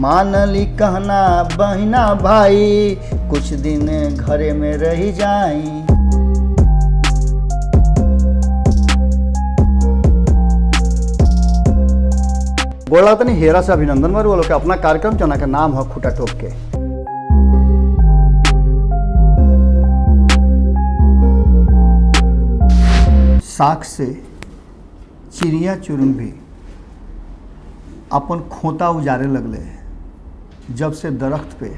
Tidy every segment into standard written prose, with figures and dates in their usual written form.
मानली कहना बहिना भाई, कुछ दिन घरे में रही जाई। बोला तनी हेरा से अभिनंदन बार बोलो के अपना कार्यक्रम जना के नाम है खूटा ठोक के। साख से चिड़िया चुरुंग भी अपन खोता उजारे लगले, जब से दरख्त पे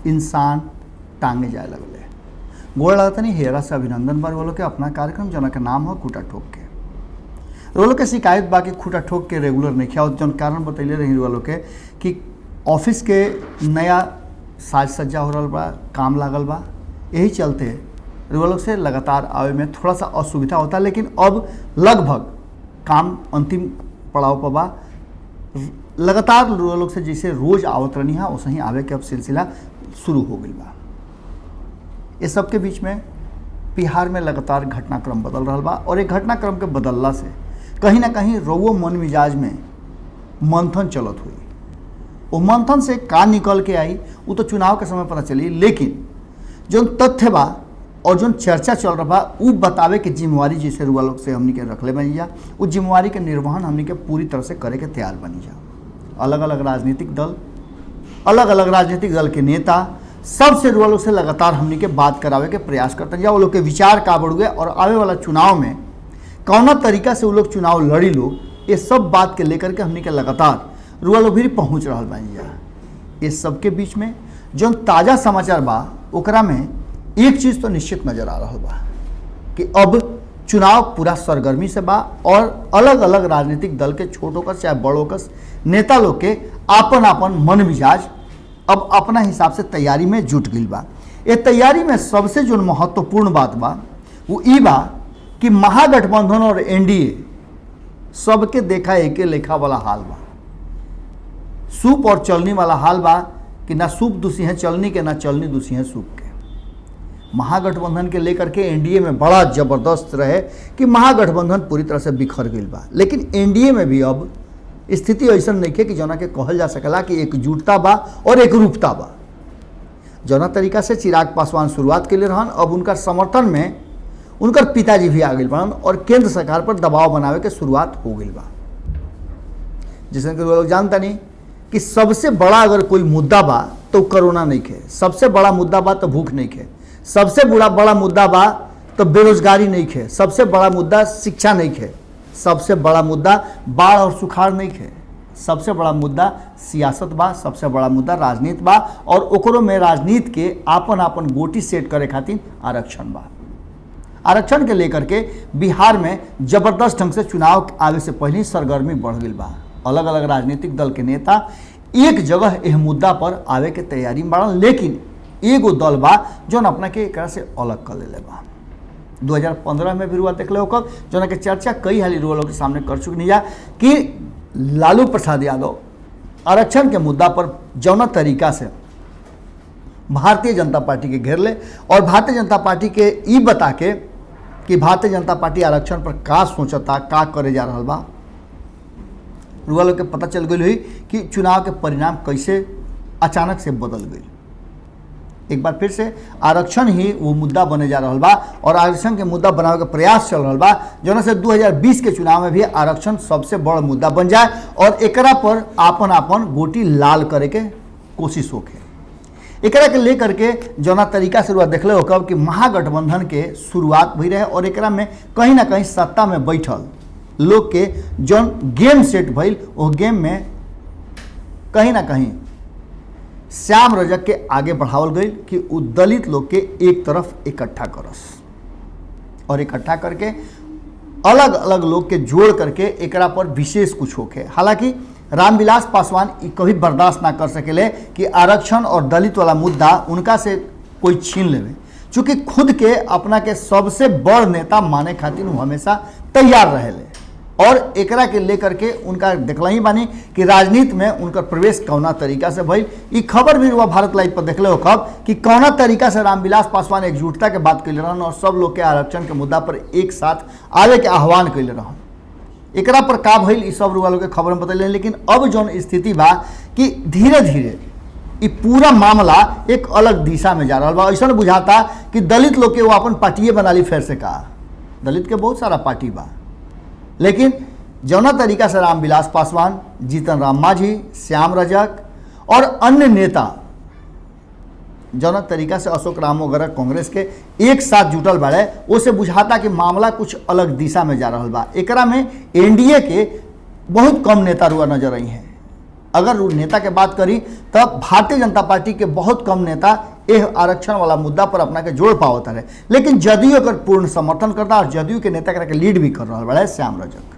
इंसान टांगे जाए लगले। गोड़ लगता नहीं हेरा से अभिनंदन बार बोलो के अपना कार्यक्रम जना के नाम है खूटा ठोक के। रोलो के शिकायत बाकी खूटा ठोक के रेगुलर नहीं किया, जन कारण बतैले रही रोलो के कि ऑफिस के नया साज सज्जा हो रहा बा, काम लागल बा, यही चलते रोलो से लगातार आवे में थोड़ा सा असुविधा होता, लेकिन अब लगभग काम अंतिम पड़ाव पर बा। लगातार लोग से जैसे रोज आवत रहनी है वैसे ही आवे के अब सिलसिला शुरू हो गई बा। ये सब के बीच में बिहार में लगातार घटनाक्रम बदल रहा बा, और एक घटनाक्रम के बदलला से कहीं ना कहीं रउओ मन मिजाज में मंथन चलत हुई। वो मंथन से का निकल के आई वो तो चुनाव के समय पता चली, लेकिन जो तथ्य बा और जो चर्चा चल रहा बा वो बतावे के जिम्मेवारी जैसे रुआ लोग से हमनी के रखले बनी जा, उस जिम्मेवारी के निर्वहन हमनी के पूरी तरह से करे के तैयार बनी जा। अलग अलग राजनीतिक दल के नेता सबसे रुआ लोग से लगातार हमनी के बात करावे के प्रयास करते जा, वो लोग के विचार का बढ़ गए और आवे वाला चुनाव में कौना तरीका से वो लोग चुनाव लड़ी लोग, ये सब बात के लेकर के हमनी के लगातार रुआ लोग भी पहुँच रहा बनी जा। ये सब के बीच में जो ताज़ा समाचार बा ओकरा में एक चीज़ तो निश्चित नज़र आ रहा बा कि अब चुनाव पूरा सरगर्मी से बा, और अलग अलग राजनीतिक दल के छोटों का चाहे बड़ों का नेता लोग के आपन आपन मन मिजाज अब अपना हिसाब से तैयारी में जुट गई बा। ये तैयारी में सबसे जो महत्वपूर्ण बात बा वो ई बा कि महागठबंधन और एनडीए सबके देखा एके लेखा वाला हाल बा। सूप और चलनी वाला हाल बा कि ना सूप दूसी है चलनी के, ना चलनी दूसी है सूप के। महागठबंधन के लेकर के एनडीए में बड़ा जबरदस्त रहे कि महागठबंधन पूरी तरह से बिखर गई बा, लेकिन एनडीए में भी अब स्थिति ऐसा नहीं है कि जना के कहल जा सकला कि एकजुटता बा और एक रूपता बा। जना तरीका से चिराग पासवान शुरुआत के लिए रहन, अब उनका समर्थन में उनकर पिताजी भी आ गए बन और केंद्र सरकार पर दबाव बनावे के शुरुआत हो गई बा। जैसे कि लोग जानता नहीं कि सबसे बड़ा अगर कोई मुद्दा बा तो कोरोना नहीं खे, सबसे बड़ा मुद्दा बा तो भूख नहीं खे, सबसे बड़ा मुद्दा बा तो बेरोजगारी नहीं खे, सबसे बड़ा मुद्दा शिक्षा नहीं खे, सबसे बड़ा मुद्दा बाढ़ और सुखाड़ नहीं खे, सबसे बड़ा मुद्दा सियासत बा, सबसे बड़ा मुद्दा राजनीति बा, और ओकरो में राजनीति के आपन आपन गोटी सेट करे खातिर आरक्षण बा। आरक्षण के लेकर के बिहार में जबरदस्त ढंग से चुनाव आवे से पहले सरगर्मी बढ़ गई बा। अलग अलग राजनीतिक दल के नेता एक जगह यह मुद्दा पर आवे के तैयारी में बढ़ल, लेकिन एगो दल बा जो अपना के एक से अलग कर ले बा। 2015 में भी रुआ देख लो कब जो के चर्चा कई हाली रुआ लोग के सामने कर चुकी नहीं जा कि लालू प्रसाद यादव आरक्षण के मुद्दा पर जौना तरीका से भारतीय जनता पार्टी के घेर ले और भारतीय जनता पार्टी के ई बता के कि भारतीय जनता पार्टी आरक्षण पर का सोचता, का करे जा रहा बा, रुआ लोग के पता चल गई हुई कि चुनाव के परिणाम कैसे अचानक से बदल गई। एक बार फिर से आरक्षण ही वो मुद्दा बने जा रहा बा, और आरक्षण के मुद्दा बनावे के प्रयास चल रहा बा, जो से 2020 के चुनाव में भी आरक्षण सबसे बड़ा मुद्दा बन जाए और एकरा पर आपन आपन गोटी लाल करे के कोशिश होके। एकरा के लेकर के जौना तरीका से देखले हो कब कि महागठबंधन के शुरुआत भी रहे, और एकरा में कहीं ना कहीं सत्ता में बैठल लोग के जौन गेम सेट भइल वो गेम में कहीं ना कहीं श्याम रजक के आगे बढ़ावल गई कि वो दलित लोग के एक तरफ इकट्ठा करस, और इकट्ठा करके अलग अलग लोग के जोड़ करके एकरा पर विशेष कुछ होके। हालांकि रामविलास पासवान कभी बर्दाश्त ना कर सकेले कि आरक्षण और दलित वाला मुद्दा उनका से कोई छीन लेवे, चूँकि खुद के अपना के सबसे बड़ नेता माने खातिर वो हमेशा तैयार रहेले, और एकरा के लेकर के उनका देखला ही बानी कि राजनीति में उनका प्रवेश कौना तरीका से भइल। ई खबर भी हुआ भारत लाइव पर देखले हो कब कि कौना तरीका से रामविलास पासवान एकजुटता के बात कैले रहन और सब लोग के आरक्षण के मुद्दा पर एक साथ आवे के आह्वान कैले रहन। एकरा पर का भइल ई सब रुआ लोग के खबर में बतैले। लेकिन अब जौन स्थिति बा कि धीरे धीरे ये पूरा मामला एक अलग दिशा में जा रहा बा। ऐसा बुझाता कि दलित लोग के वो अपन पार्टिए बना ली। फिर से कहा दलित के बहुत सारा पार्टी बा, लेकिन जौना तरीका से रामविलास पासवान, जीतन राम मांझी, श्याम रजक और अन्य नेता जौना तरीका से अशोक राम वगैरह कांग्रेस के एक साथ जुटल बाड़े, उसे बुझाता कि मामला कुछ अलग दिशा में जा रहा बा। एकरा में एनडीए के बहुत कम नेता रुआ नजर आई हैं। अगर नेता के बात करी तब भारतीय जनता पार्टी के बहुत कम नेता यह आरक्षण वाला मुद्दा पर अपना के जोड़ पावता है। लेकिन जदयू अगर पूर्ण समर्थन करता और जदयू के नेता के लीड भी कर रहा बड़ा है श्याम रजक।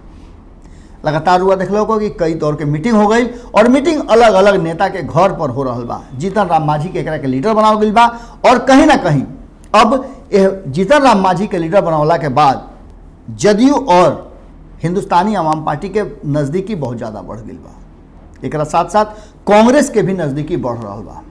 लगातार हुआ देख लो कि कई तौर के मीटिंग हो गई और मीटिंग अलग अलग नेता के घर पर हो रहा बा। जीतन राम मांझी के एकरा के लीडर बनावल गई बा और कहीं ना कहीं अब यह जीतन राम मांझी के लीडर बनावला के बाद जदयू और हिंदुस्तानी आवाम पार्टी के नज़दीकी बहुत ज़्यादा बढ़ गई बा। एकरा साथ साथ कांग्रेस के भी नज़दीकी बढ़ रहा बा।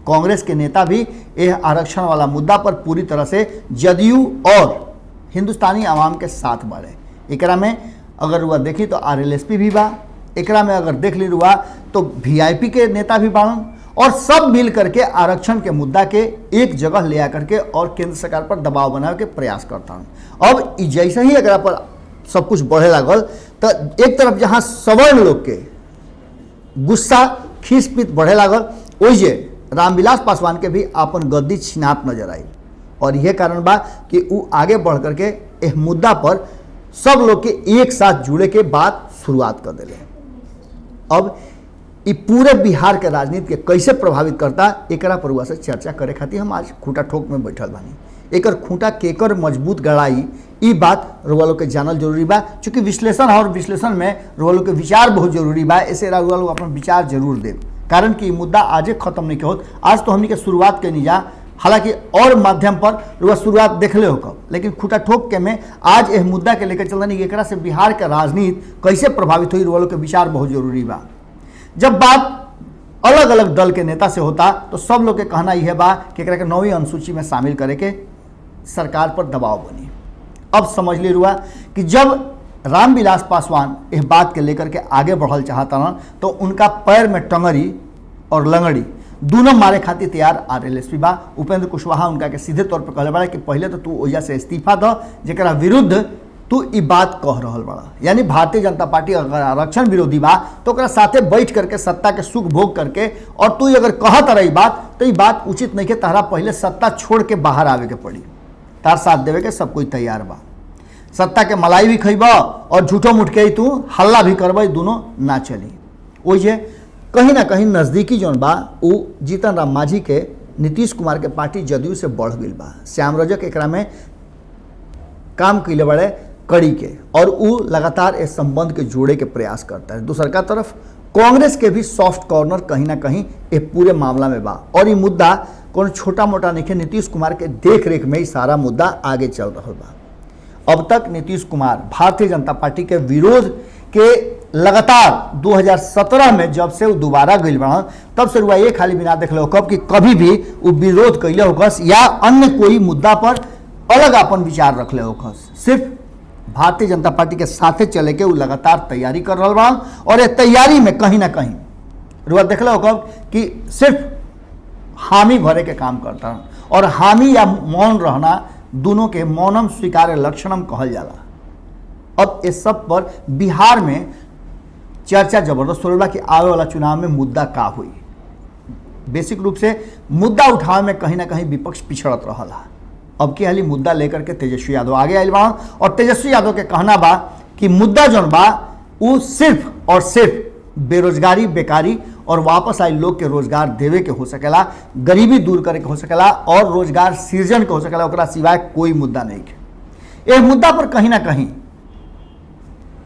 कांग्रेस के नेता भी यह आरक्षण वाला मुद्दा पर पूरी तरह से जदयू और हिंदुस्तानी आवाम के साथ बढ़े। एकरा में अगर हुआ देखी तो आरएलएसपी भी बा। एकरा में अगर देख ली हुआ तो वीआईपी के नेता भी बाड़न और सब मिल करके आरक्षण के मुद्दा के एक जगह ले आकर के और केंद्र सरकार पर दबाव बनावे के प्रयास करता हूँ। अब जैसे ही एकरा पर सब कुछ बढ़े लागल तो एक तरफ जहाँ सवर्ण लोग के गुस्सा खींच बढ़े लागल, ओइजे रामविलास पासवान के भी अपन गद्दी छिनात नजर आई। और यह कारण बा कि वो आगे बढ़ करके इस मुद्दा पर सब लोग के एक साथ जुड़े के बाद शुरुआत कर दिले। अब ये पूरे बिहार के राजनीति के कैसे प्रभावित करता एकरा पर हुआ से चर्चा करे खातिर हम आज खूंटा ठोक में बैठल बानी। एकर खूंटा केकर मजबूत गड़ाई ई बात रुआ लोग के जानल जरूरी बा, चूँकि विश्लेषण और विश्लेषण में रुआ लोग के विचार बहुत जरूरी बा। ऐसे रुआ लोग अपन विचार जरूर दे, कारण कि मुद्दा आजे खत्म नहीं होत। आज तो हमनी के शुरुआत के नहीं जा, हालांकि और माध्यम पर रुआ शुरुआत देखले हो कब, लेकिन खूंटा ठोक के में आज यह मुद्दा के लेकर चल रही एकरा से बिहार के राजनीति कैसे प्रभावित हुई रुआ लोग के विचार बहुत जरूरी बा। जब बात अलग अलग दल के नेता से होता तो सब लोग के कहना यह बा कि एकरा के 9वीं अनुसूची में शामिल करे के सरकार पर दबाव बनी। अब समझ ली रुआ कि जब रामविलास पासवान इस बात के लेकर के आगे बढ़ल चाहता ना तो उनका पैर में टंगड़ी और लंगड़ी दोनों मारे खातिर तैयार आरएलएसपी बा। उपेंद्र कुशवाहा उनका के सीधे तौर पर कहले बड़ा कि पहले तो तू ओइजा से इस्तीफा दो जेकरा विरुद्ध तू ई बात कह रहा बड़ा। यानी भारतीय जनता पार्टी अगर आरक्षण विरोधी बा तो ओकरा साथे बैठ करके सत्ता के सुख भोग करके और तू अगर कहत रही बात तो ये बात उचित नहीं के, तहरा पहले सत्ता छोड़ के बाहर आवे के पड़ी। तार साथ देवे के सब कोई तैयार बा। सत्ता के मलाई भी खइब और झूठो मुठ के तू हल्ला भी करब, दोनों ना चली। ओइजे कहीं ना कहीं नज़दीकी जौन बा वो जीतन राम मांझी के नीतीश कुमार के पार्टी जदयू से बढ़ गई बा। श्याम रजक एकरा में काम कैले बड़े कड़ी के और वो लगातार इस संबंध के जोड़े के प्रयास करता है। दूसर का तरफ कांग्रेस के भी सॉफ्ट कॉर्नर कहीं ना कहीं एक पूरे मामला में बा और ये मुद्दा कौन छोटा मोटा नहीं है। नीतीश कुमार के देख रेख में ही सारा मुद्दा आगे चल रहा बा। अब तक नीतीश कुमार भारतीय जनता पार्टी के विरोध के लगातार 2017 में जब से वो दोबारा गई बना तब से रुआ ये खाली बिना देख लो कब कि कभी भी वो विरोध कैले होकस या अन्य कोई मुद्दा पर अलग अपन विचार रख ले होकस। सिर्फ भारतीय जनता पार्टी के साथे चले के वो लगातार तैयारी कर रहा बा और ये तैयारी में कहीं ना कहीं रुआ देख लो कब कि सिर्फ हामी भरे के काम करता और हामी या मौन रहना दोनों के मौनम स्वीकार्य लक्षणम कहल जाला। अब इस सब पर बिहार में चर्चा जबरदस्त हो रहा कि आवे वाला चुनाव में मुद्दा का हुई। बेसिक रूप से मुद्दा उठावे में कहीं ना कहीं विपक्ष पिछड़त रहा। अब की हाली मुद्दा लेकर के तेजस्वी यादव आगे आयल बा और तेजस्वी यादव के कहना बा कि मुद्दा जौन बा वो सिर्फ और सिर्फ बेरोजगारी, बेकारी और वापस आई लोग के रोजगार देवे के हो सकेला, गरीबी दूर करे के हो सकेला और रोजगार सृजन के हो सकेला, ओकरा सिवाय कोई मुद्दा नहीं है। यह मुद्दा पर कहीं ना कहीं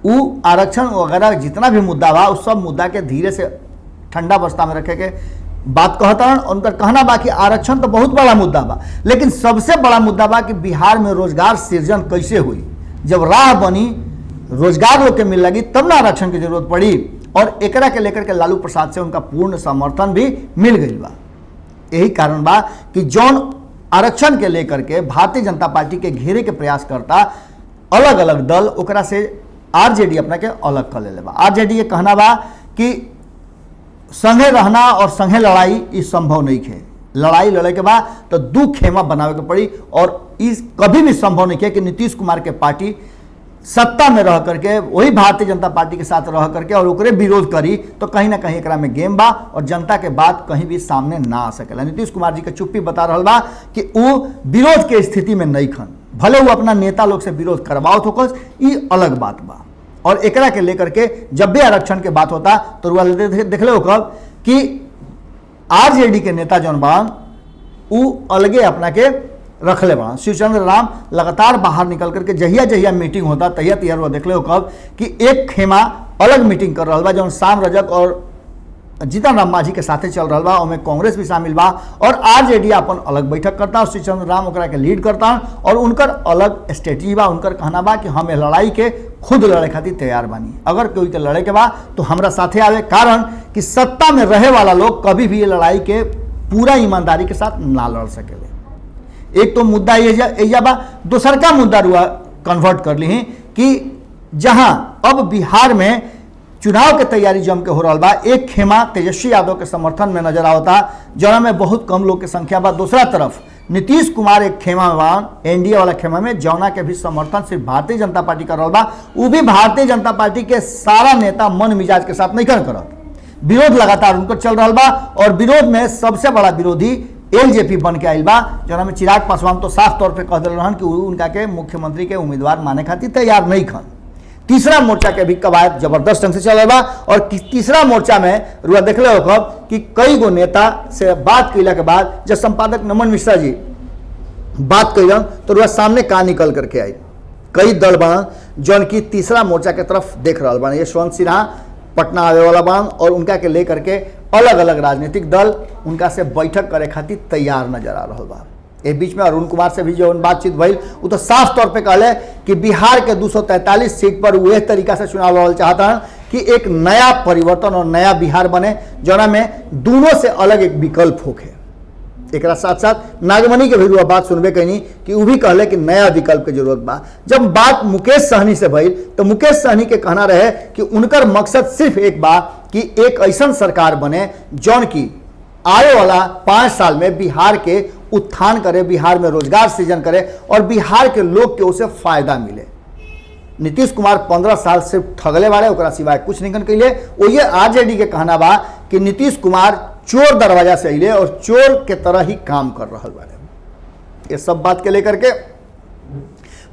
वो आरक्षण वगैरह जितना भी मुद्दा बा उस सब मुद्दा के धीरे से ठंडा बस्ता में रखे के बात कहता है। उनका कहना बा कि आरक्षण तो बहुत बड़ा मुद्दा बा, लेकिन सबसे बड़ा मुद्दा बा कि बिहार में रोजगार सृजन कैसे हुई। जब राह बनी, रोजगार लोग के मिल लगी तब ना आरक्षण की जरूरत पड़ी और एकरा के लेकर के लालू प्रसाद से उनका पूर्ण समर्थन भी मिल गई बा। यही कारण बा कि जौन आरक्षण के लेकर के भारतीय जनता पार्टी के घेरे के प्रयास करता अलग अलग दल ओकरा से आरजेडी अपना के अलग कर ले बा। आरजेडी के कहना बा कि संगे रहना और संगे लड़ाई ई संभव नहीं है। लड़ाई लड़े के बाद तो दू खेमा बनावे के पड़ी और इस कभी भी संभव नहीं है कि नीतीश कुमार के पार्टी सत्ता में रह करके वही भारतीय जनता पार्टी के साथ रह करके और ओकरे विरोध करी तो कहीं ना कहीं एकरा में गेम बा और जनता के बात कहीं भी सामने ना आ सकेला। नीतीश कुमार जी के चुप्पी बता रहा बा कि वो विरोध के स्थिति में नहीं खन, भले वो अपना नेता लोग से विरोध करवाओ तो ये अलग बात बा। और एकरा के लेकर के जब भी आरक्षण के बात होता तो देख ले कब कि आरजेडी के नेता जौन बान उ अलगे अपना के रखले बड़ा। शिवचंद्र राम लगातार बाहर निकल करके जहिया जहिया मीटिंग होता तहिया तैयार हुआ देख ले कब कि एक खेमा अलग मीटिंग कर रहा बा जौन शाम रजक और जीतन राम मांझी के साथे चल रहा बा। उनमें कांग्रेस भी शामिल बा और आरजेडी अपन अलग बैठक करता और शिवचंद्र राम ओकरा के लीड करता और उनकर अलग स्ट्रेटजी बा। उनकर कहना बा कि हम लड़ाई के खुद लड़े खातिर तैयार बानी, अगर कोई के लड़े के बा तो हमरा साथे आवे, कारण कि सत्ता में रहे वाला लोग कभी भी ये लड़ाई के पूरा ईमानदारी के साथ ना लड़ सकेले। एक तो मुद्दा ये बा, दूसर का मुद्दा रुआ कन्वर्ट कर ली कि जहां अब बिहार में चुनाव के तैयारी जम के हो रहा बा, एक खेमा तेजस्वी यादव के समर्थन में नजर आवता जौना में बहुत कम लोग के संख्या बा। दूसरा तरफ नीतीश कुमार एक खेमा में बा, एनडीए वाला खेमा में, जौना के भी समर्थन सिर्फ भारतीय जनता पार्टी कर रहा बा। वो भी भारतीय जनता पार्टी के सारा नेता मन मिजाज के साथ नहीं करत, विरोध लगातार उनकर चल रहा बा और विरोध में सबसे बड़ा विरोधी एलजेपी बन के आयल बा, जौना में चिराग पासवान तो साफ तौर पे कह दिल रहन कि उनका के मुख्यमंत्री के उम्मीदवार माने खातिर तैयार नहीं खन। तीसरा मोर्चा के भी कवायद जबरदस्त ढंग से चल रहा बा और तीसरा मोर्चा में रुआ देख ले हो कि कई गो नेता से बात कैला के बाद जब संपादक नमन मिश्रा जी बात कैलन तो रुआ सामने का निकल करके आई। कई दल बन जौन की तीसरा मोर्चा के तरफ देख रहा बन, यशवंत सिन्हा पटना आवे वाला बन और उनका के लेकर के अलग अलग राजनीतिक दल उनका से बैठक करे खातिर तैयार नजर आ रहा बा। इस बीच में अरुण कुमार से भी जो बातचीत भइल वो तो साफ तौर पे कहले कि बिहार के 243 सीट पर वह तरीका से चुनाव लड़ल चाहता है कि एक नया परिवर्तन और नया बिहार बने जौना में दोनों से अलग एक विकल्प होके। एक साथ साथ नागमणि के भी बात सुनबे कहीं कि वो भी कहले कि नया विकल्प की जरूरत बा। जब बात मुकेश सहनी से भइल तो मुकेश सहनी के कहना रहे कि उनकर मकसद सिर्फ एक बा कि एक ऐसा सरकार बने जौन की आने वाला 5 साल में बिहार के उत्थान करे, बिहार में रोजगार सृजन करे और बिहार के लोग के उसे फायदा मिले। नीतीश कुमार 15 साल सिर्फ ठगले वाले ओकरा सिवाय कुछ नहीं कैले। वो ये आरजेडी के कहना बा कि नीतीश कुमार चोर दरवाजा से अले और चोर के तरह ही काम कर रहा बारे। ये सब बात के लेकर के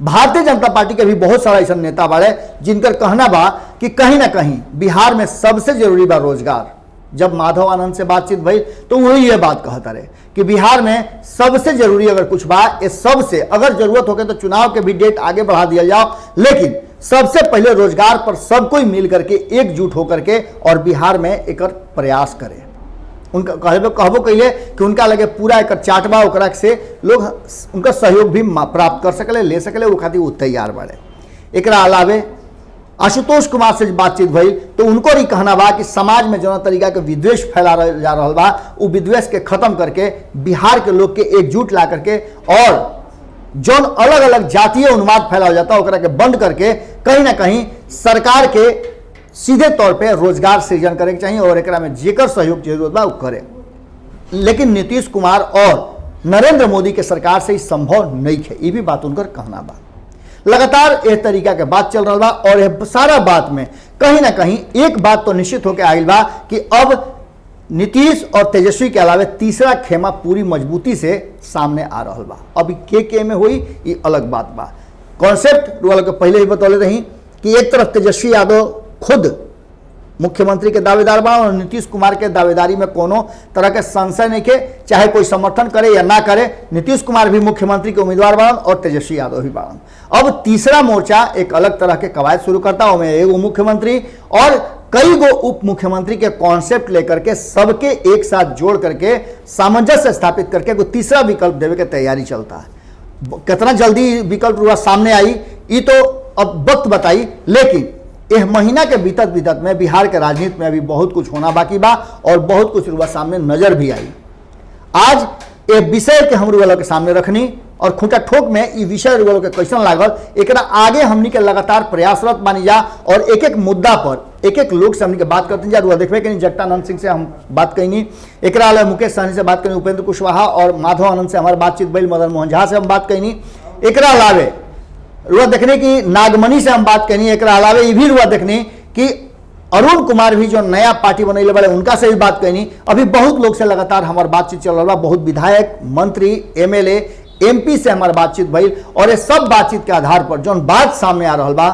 भारतीय जनता पार्टी के भी बहुत सारा ऐसा नेता बाड़े जिनकर कहना बा कि कहीं ना कहीं बिहार में सबसे जरूरी बा रोजगार। जब माधव आनंद से बातचीत भई तो वही ये बात कहता रहे कि बिहार में सबसे जरूरी अगर कुछ बा, ये सबसे अगर जरूरत होके तो चुनाव के भी डेट आगे बढ़ा दिया जाओ, लेकिन सबसे पहले रोजगार पर सब कोई मिल करके एकजुट होकर के और बिहार में एक प्रयास करे। उनका कहबो कहिए कि उनका लगे पूरा एक चाटबा ओकरा से लोग उनका सहयोग भी प्राप्त कर सकले, ले सकले, वो खातिर वो तैयार बाड़े। एकरा अलावे आशुतोष कुमार से बातचीत भई तो उनको ही कहना बा कि समाज में जो तरीका के विद्वेष फैला जा रहा बा वो विद्वेष के खत्म करके बिहार के लोग के एकजुट ला करके और जो अलग अलग जातीय उन्माद फैला हो जाता ओकरा के बंद करके कहीं ना कहीं सरकार के सीधे तौर पे रोजगार सृजन करे के चाहिए और एकरा में जेकर सहयोग की जरूरत बा वो करे। लेकिन नीतीश कुमार और नरेंद्र मोदी के सरकार से ही संभव नहीं है, ये भी बात उनकर कहना बा। लगातार यह तरीका के बात चल रहा बा और यह सारा बात में कहीं ना कहीं एक बात तो निश्चित होकर आयल बा कि अब नीतीश और तेजस्वी के अलावे तीसरा खेमा पूरी मजबूती से सामने आ रहा बा। अभी के में हुई ये अलग बात बा। कॉन्सेप्ट वालों के पहले ही बतौले रही कि एक तरफ तेजस्वी यादव खुद मुख्यमंत्री के दावेदार बा और नीतीश कुमार के दावेदारी में कोनो तरह के संशय नहीं के, चाहे कोई समर्थन करे या ना करे, नीतीश कुमार भी मुख्यमंत्री के उम्मीदवार बाड़न और तेजस्वी यादव भी बाड़न। अब तीसरा मोर्चा एक अलग तरह के कवायद शुरू करता है, एगो मुख्यमंत्री और कई गो उप मुख्यमंत्री के कॉन्सेप्ट लेकर के सबके एक साथ जोड़ करके सामंजस्य स्थापित करके कोई तीसरा विकल्प देवे के तैयारी चलता है। कितना जल्दी विकल्प रुआ सामने आई ये तो अब वक्त बताई, लेकिन यह महीना के बीतत में बिहार के राजनीति में अभी बहुत कुछ होना बाकी बा और बहुत कुछ रुआ सामने नजर भी आई। आज ये विषय के हम रुआ लोग के सामने रखनी और खूंटा ठोक में ये विषय रुआ लोग के कैसन लागल एकरा आगे हमनी के लगातार प्रयासरत बानी जा और एक एक मुद्दा पर एक एक लोग से हमनी के बात करते जा। रुआ देखबे कि जगटानंद सिंह से हम बात कैनी, एकरा अलावा मुकेश सहनी से बात कैनी, उपेंद्र कुशवाहा और माधव आनंद से हमारी बातचीत भइल, मदन मोहन झा से हम बात कैनी, एकरा अलावे रुआ देखने की नागमणि से हम बात कैनी, एकरा अलावे ये भी रुआ देखनी कि अरुण कुमार भी जो नया पार्टी बनैले बड़े उनका से भी बात कैनी। अभी बहुत लोग से लगातार हमार बातचीत चल रहा, बहुत विधायक, मंत्री, एमएलए, एमपी से हमार बातचीत भइल और ये सब बातचीत के आधार पर जो बात सामने आ रहा बा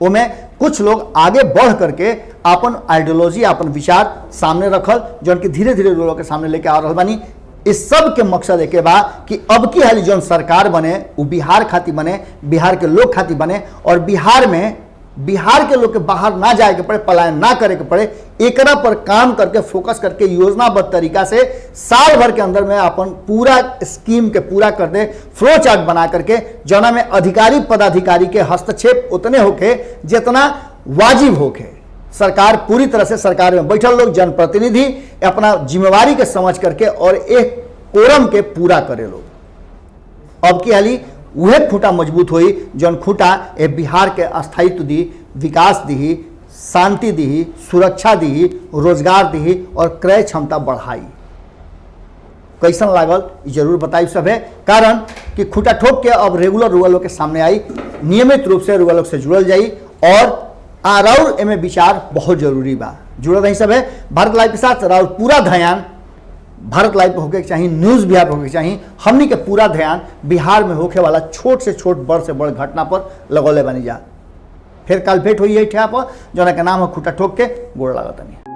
ओमे कुछ लोग आगे बढ़ करके अपन आइडियोलॉजी, अपन विचार सामने रखल जो कि धीरे धीरे लोगों के सामने लेके आ रहा बानी। इस सब के मकसद एक बा कि अब की हाली जो सरकार बने वो बिहार खातिर बने, बिहार के लोग खातिर बने और बिहार में बिहार के लोग के बाहर ना जाए के पड़े, पलायन ना करे के पड़े, एकरा पर काम करके फोकस करके योजनाबद्ध तरीका से साल भर के अंदर में अपन पूरा स्कीम के पूरा कर दे, फ्लो चार्ट बना करके जना में अधिकारी पदाधिकारी के हस्तक्षेप उतने होके जितना वाजिब होके। सरकार पूरी तरह से सरकार में बैठल लोग जनप्रतिनिधि अपना जिम्मेवारी के समझ करके और एक कोरम के पूरा करे लोग। अब की हाली वह खूंटा मजबूत हुई जौन खूंटा ए बिहार के स्थायित्व दी, विकास दी, शांति दी, सुरक्षा दी, रोजगार दी और क्रय क्षमता बढ़ाई। कैसन लागल जरूर बताई सब है, कारण कि खूंटा ठोक के अब रेगुलर रुआ लोग के सामने आई, नियमित रूप से रुआ लोग से जुड़ल जाई और राउर एमे विचार बहुत जरूरी बा। जुड़ल रही सब है भारत लाइव के साथ। राउर पूरा ध्यान भारत लाइव पे होके चाहिए, न्यूज़ बिहार पे होके चाहिए, हमनी के पूरा ध्यान बिहार में होके वाला छोट से छोट, बड़ से बड़ घटना पर लगौले बनी जा। फिर कल भेंट हुई है ठिया पर जो के नाम है खूंटा ठोक के। गोड़ लागत नहीं।